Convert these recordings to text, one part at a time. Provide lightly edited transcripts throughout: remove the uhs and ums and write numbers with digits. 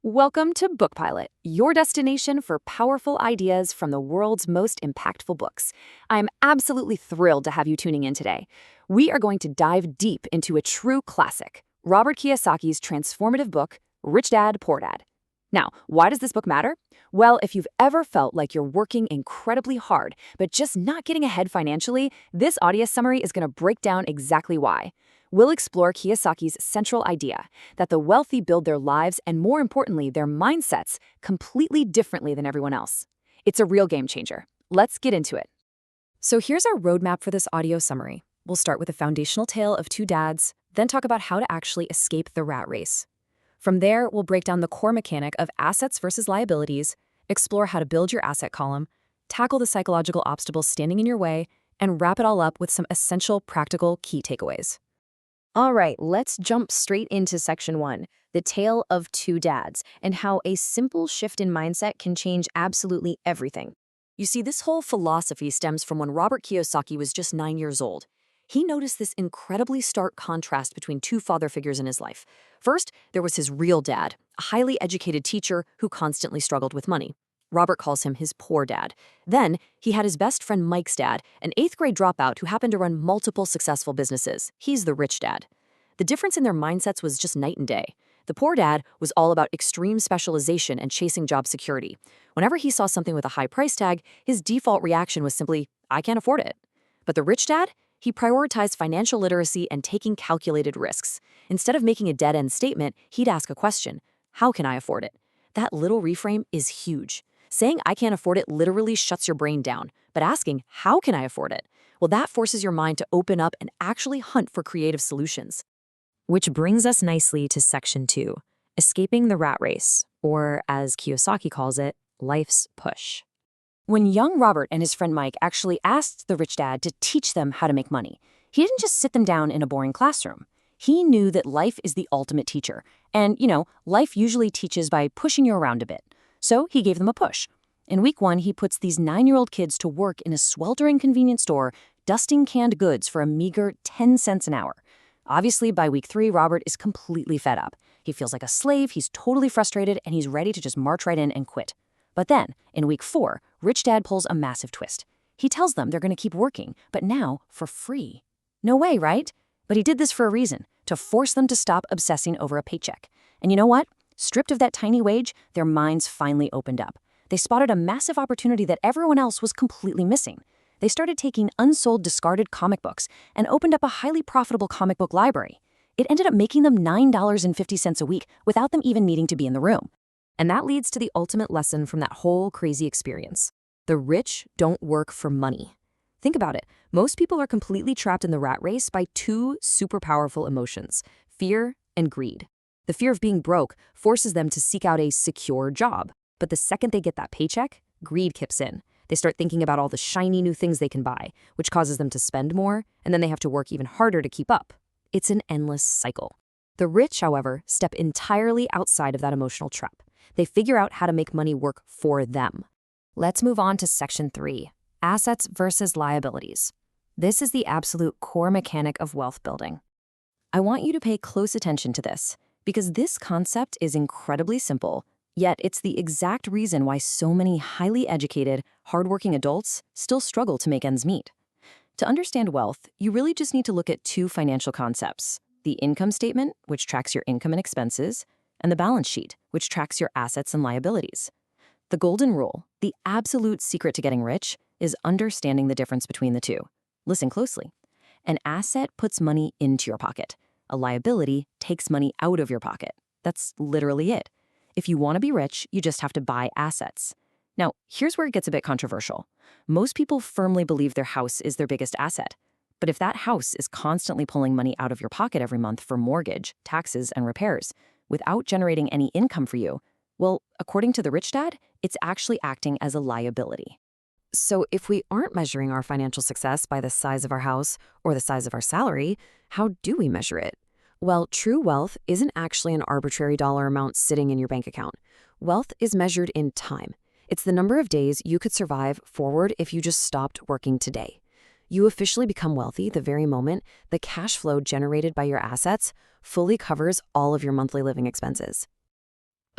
Welcome to BookPilot, your destination for powerful ideas from the world's most impactful books. I'm absolutely thrilled to have you tuning in today. We are going to dive deep into a true classic, Robert Kiyosaki's transformative book, Rich Dad, Poor Dad. Now, why does this book matter? Well, if you've ever felt like you're working incredibly hard, but just not getting ahead financially, this audio summary is going to break down exactly why. We'll explore Kiyosaki's central idea that the wealthy build their lives and, more importantly, their mindsets completely differently than everyone else. It's a real game changer. Let's get into it. So here's our roadmap for this audio summary. We'll start with a foundational tale of two dads, then talk about how to actually escape the rat race. From there, we'll break down the core mechanic of assets versus liabilities, explore how to build your asset column, tackle the psychological obstacles standing in your way, and wrap it all up with some essential practical key takeaways. All right, let's jump straight into section 1, the tale of two dads, and how a simple shift in mindset can change absolutely everything. You see, this whole philosophy stems from when Robert Kiyosaki was just 9 years old. He noticed this incredibly stark contrast between two father figures in his life. First, there was his real dad, a highly educated teacher who constantly struggled with money. Robert calls him his poor dad. Then, he had his best friend Mike's dad, an 8th grade dropout who happened to run multiple successful businesses. He's the rich dad. The difference in their mindsets was just night and day. The poor dad was all about extreme specialization and chasing job security. Whenever he saw something with a high price tag, his default reaction was simply, I can't afford it. But the rich dad? He prioritized financial literacy and taking calculated risks. Instead of making a dead-end statement, he'd ask a question, how can I afford it? That little reframe is huge. Saying I can't afford it literally shuts your brain down, but asking, how can I afford it? Well, that forces your mind to open up and actually hunt for creative solutions. Which brings us nicely to section 2, escaping the rat race, or as Kiyosaki calls it, life's push. When young Robert and his friend Mike actually asked the rich dad to teach them how to make money, he didn't just sit them down in a boring classroom. He knew that life is the ultimate teacher, and, life usually teaches by pushing you around a bit. So he gave them a push. In week 1, he puts these 9-year-old kids to work in a sweltering convenience store, dusting canned goods for a meager 10 cents an hour. Obviously, by week 3, Robert is completely fed up. He feels like a slave, he's totally frustrated, and he's ready to just march right in and quit. But then, in week 4, Rich Dad pulls a massive twist. He tells them they're going to keep working, but now for free. No way, right? But he did this for a reason, to force them to stop obsessing over a paycheck. And you know what? Stripped of that tiny wage, their minds finally opened up. They spotted a massive opportunity that everyone else was completely missing. They started taking unsold, discarded comic books and opened up a highly profitable comic book library. It ended up making them $9.50 a week without them even needing to be in the room. And that leads to the ultimate lesson from that whole crazy experience. The rich don't work for money. Think about it. Most people are completely trapped in the rat race by two super powerful emotions, fear and greed. The fear of being broke forces them to seek out a secure job. But the second they get that paycheck, greed kicks in. They start thinking about all the shiny new things they can buy, which causes them to spend more, and then they have to work even harder to keep up. It's an endless cycle. The rich, however, step entirely outside of that emotional trap. They figure out how to make money work for them. Let's move on to section 3, assets versus liabilities. This is the absolute core mechanic of wealth building. I want you to pay close attention to this, because this concept is incredibly simple, yet it's the exact reason why so many highly educated, hardworking adults still struggle to make ends meet. To understand wealth, you really just need to look at two financial concepts: the income statement, which tracks your income and expenses, and the balance sheet, which tracks your assets and liabilities. The golden rule, the absolute secret to getting rich, is understanding the difference between the two. Listen closely. An asset puts money into your pocket. A liability takes money out of your pocket. That's literally it. If you want to be rich, you just have to buy assets. Now, here's where it gets a bit controversial. Most people firmly believe their house is their biggest asset. But if that house is constantly pulling money out of your pocket every month for mortgage, taxes, and repairs, without generating any income for you, well, according to the rich dad, it's actually acting as a liability. So if we aren't measuring our financial success by the size of our house or the size of our salary, how do we measure it? Well, true wealth isn't actually an arbitrary dollar amount sitting in your bank account. Wealth is measured in time. It's the number of days you could survive forward if you just stopped working today. You officially become wealthy the very moment the cash flow generated by your assets fully covers all of your monthly living expenses.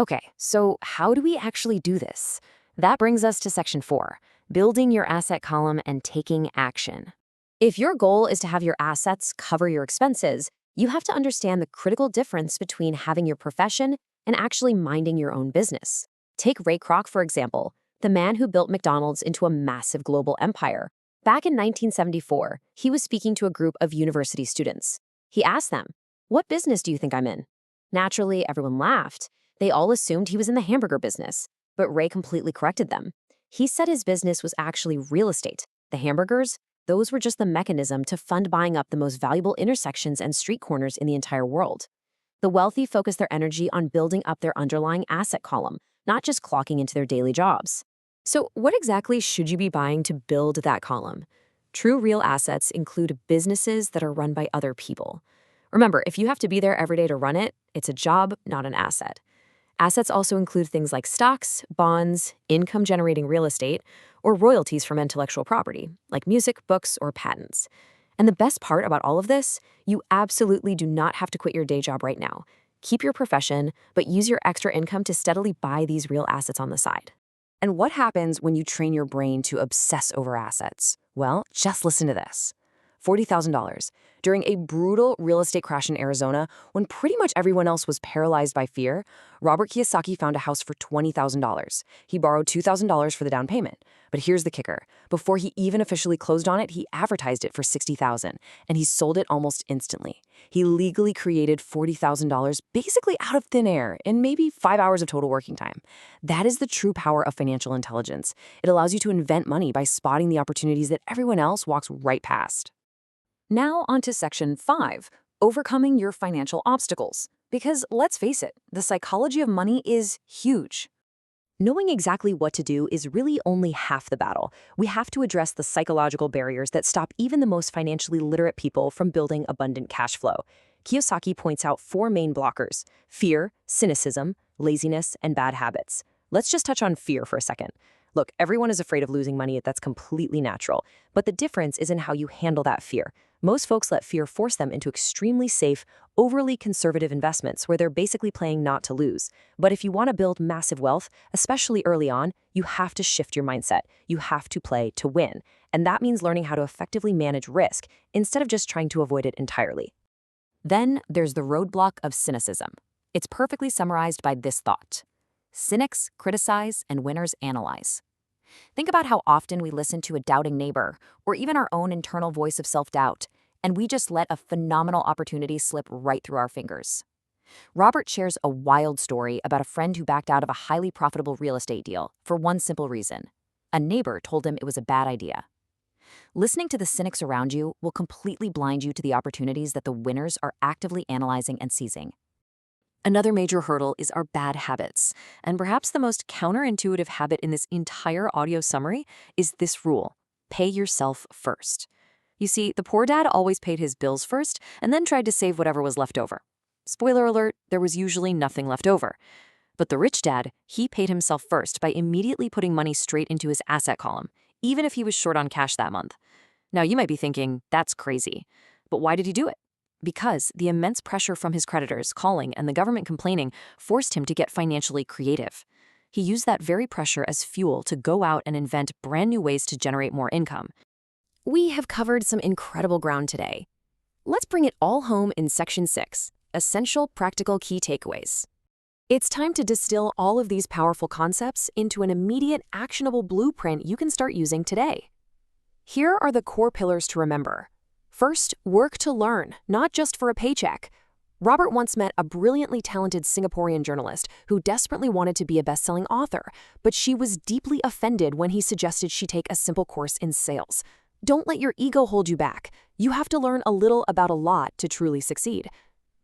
Okay, so how do we actually do this? That brings us to section 4, building your asset column and taking action. If your goal is to have your assets cover your expenses, you have to understand the critical difference between having your profession and actually minding your own business. Take Ray Kroc, for example, the man who built McDonald's into a massive global empire. Back in 1974, he was speaking to a group of university students. He asked them, "What business do you think I'm in?" Naturally, everyone laughed. They all assumed he was in the hamburger business, but Ray completely corrected them. He said his business was actually real estate. The hamburgers, those were just the mechanism to fund buying up the most valuable intersections and street corners in the entire world. The wealthy focus their energy on building up their underlying asset column, not just clocking into their daily jobs. So, what exactly should you be buying to build that column? True real assets include businesses that are run by other people. Remember, if you have to be there every day to run it, it's a job, not an asset. Assets also include things like stocks, bonds, income-generating real estate, or royalties from intellectual property, like music, books, or patents. And the best part about all of this, you absolutely do not have to quit your day job right now. Keep your profession, but use your extra income to steadily buy these real assets on the side. And what happens when you train your brain to obsess over assets? Well, just listen to this. $40,000. During a brutal real estate crash in Arizona, when pretty much everyone else was paralyzed by fear, Robert Kiyosaki found a house for $20,000. He borrowed $2,000 for the down payment. But here's the kicker. Before he even officially closed on it, he advertised it for $60,000, and he sold it almost instantly. He legally created $40,000 basically out of thin air in maybe 5 hours of total working time. That is the true power of financial intelligence. It allows you to invent money by spotting the opportunities that everyone else walks right past. Now onto section 5, overcoming your financial obstacles. Because let's face it, the psychology of money is huge. Knowing exactly what to do is really only half the battle. We have to address the psychological barriers that stop even the most financially literate people from building abundant cash flow. Kiyosaki points out 4 main blockers: fear, cynicism, laziness, and bad habits. Let's just touch on fear for a second. Look, everyone is afraid of losing money. That's completely natural. But the difference is in how you handle that fear. Most folks let fear force them into extremely safe, overly conservative investments where they're basically playing not to lose. But if you want to build massive wealth, especially early on, you have to shift your mindset. You have to play to win. And that means learning how to effectively manage risk instead of just trying to avoid it entirely. Then there's the roadblock of cynicism. It's perfectly summarized by this thought: cynics criticize and winners analyze. Think about how often we listen to a doubting neighbor or even our own internal voice of self-doubt, and we just let a phenomenal opportunity slip right through our fingers. Robert shares a wild story about a friend who backed out of a highly profitable real estate deal for one simple reason. A neighbor told him it was a bad idea. Listening to the cynics around you will completely blind you to the opportunities that the winners are actively analyzing and seizing. Another major hurdle is our bad habits, and perhaps the most counterintuitive habit in this entire audio summary is this rule: pay yourself first. You see, the poor dad always paid his bills first and then tried to save whatever was left over. Spoiler alert, there was usually nothing left over. But the rich dad, he paid himself first by immediately putting money straight into his asset column, even if he was short on cash that month. Now you might be thinking, that's crazy. But why did he do it? Because the immense pressure from his creditors calling and the government complaining forced him to get financially creative. He used that very pressure as fuel to go out and invent brand new ways to generate more income. We have covered some incredible ground today. Let's bring it all home in section 6, essential practical key takeaways. It's time to distill all of these powerful concepts into an immediate, actionable blueprint you can start using today. Here are the core pillars to remember. First, work to learn, not just for a paycheck. Robert once met a brilliantly talented Singaporean journalist who desperately wanted to be a best-selling author, but she was deeply offended when he suggested she take a simple course in sales. Don't let your ego hold you back. You have to learn a little about a lot to truly succeed.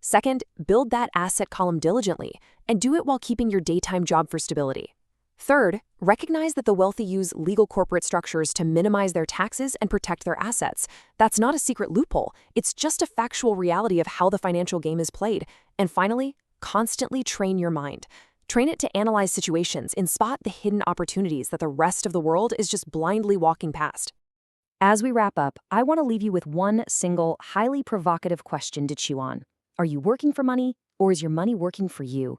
Second, build that asset column diligently, and do it while keeping your daytime job for stability. Third, recognize that the wealthy use legal corporate structures to minimize their taxes and protect their assets. That's not a secret loophole. It's just a factual reality of how the financial game is played. And finally, constantly train your mind. Train it to analyze situations and spot the hidden opportunities that the rest of the world is just blindly walking past. As we wrap up, I want to leave you with one single, highly provocative question to chew on. Are you working for money, or is your money working for you?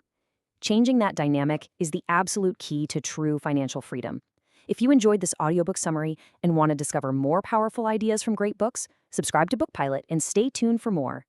Changing that dynamic is the absolute key to true financial freedom. If you enjoyed this audiobook summary and want to discover more powerful ideas from great books, subscribe to BookPilot and stay tuned for more.